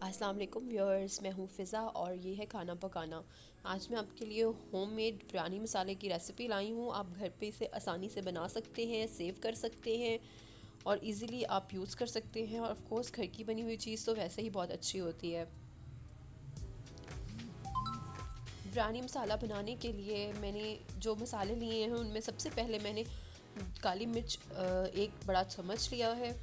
अस्सलाम वालेकुम व्यूअर्स, मैं हूँ फ़िज़ा और ये है खाना पकाना। आज मैं आपके लिए होममेड बिरयानी मसाले की रेसिपी लाई हूँ। आप घर पे इसे आसानी से बना सकते हैं, सेव कर सकते हैं और इजीली आप यूज़ कर सकते हैं। और ऑफ कोर्स घर की बनी हुई चीज़ तो वैसे ही बहुत अच्छी होती है। बिरयानी मसाला बनाने के लिए मैंने जो मसाले लिए हैं उनमें सबसे पहले मैंने काली मिर्च एक बड़ा चम्मच लिया है।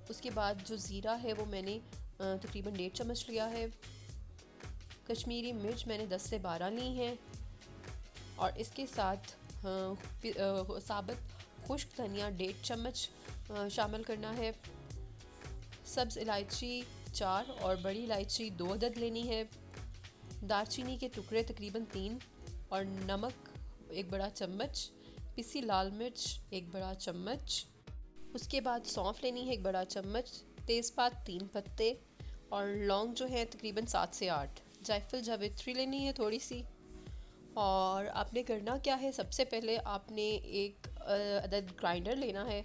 उसके बाद जो ज़ीरा है वो मैंने तकरीबन 1.5 चम्मच लिया है। कश्मीरी मिर्च मैंने 10 से 12 ली हैं और इसके साथ साबुत खुश्क धनिया 1.5 चम्मच शामिल करना है। सब्ज़ इलायची 4 और बड़ी इलायची 2 अदद लेनी है। दालचीनी के टुकड़े तकरीबन 3 और नमक 1 बड़ा चम्मच, पिसी लाल मिर्च 1 बड़ा चम्मच। उसके बाद सौंफ लेनी है 1 बड़ा चम्मच, तेज़पात 3 पत्ते और लौंग जो है तकरीबन 7 से 8। जायफल जावित्री लेनी है थोड़ी सी। और आपने करना क्या है, सबसे पहले आपने एक अदद ग्राइंडर लेना है।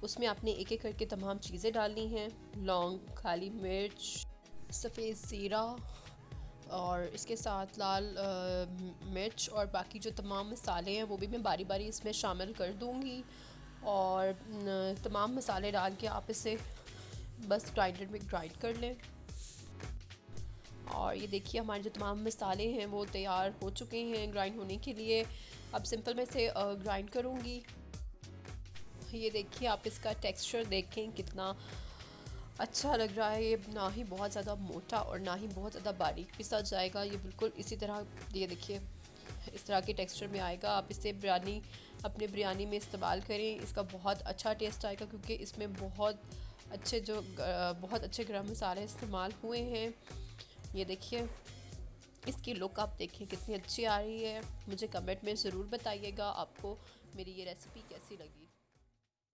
उसमें आपने एक एक करके तमाम चीज़ें डालनी हैं। लौंग, काली मिर्च, सफ़ेद ज़ीरा और इसके साथ लाल मिर्च और बाकी जो तमाम मसाले हैं वो भी मैं बारी बारी इसमें शामिल कर दूँगी। और तमाम मसाले डाल के आप इसे बस ग्राइंडर में ग्राइंड कर लें। और ये देखिए हमारे जो तमाम मसाले हैं वो तैयार हो चुके हैं ग्राइंड होने के लिए। अब सिंपल मैं इसे ग्राइंड करूँगी। ये देखिए आप इसका टेक्सचर देखें कितना अच्छा लग रहा है। ये ना ही बहुत ज़्यादा मोटा और ना ही बहुत ज़्यादा बारीक पिसा जाएगा। ये बिल्कुल इसी तरह, ये देखिए इस तरह के टेक्सचर में आएगा। आप इसे अपने बिरयानी में इस्तेमाल करें, इसका बहुत अच्छा टेस्ट आएगा क्योंकि इसमें बहुत अच्छे गरम मसाले इस्तेमाल हुए हैं। ये देखिए इसकी लुक आप देखें कितनी अच्छी आ रही है। मुझे कमेंट में ज़रूर बताइएगा आपको मेरी ये रेसिपी कैसी लगी।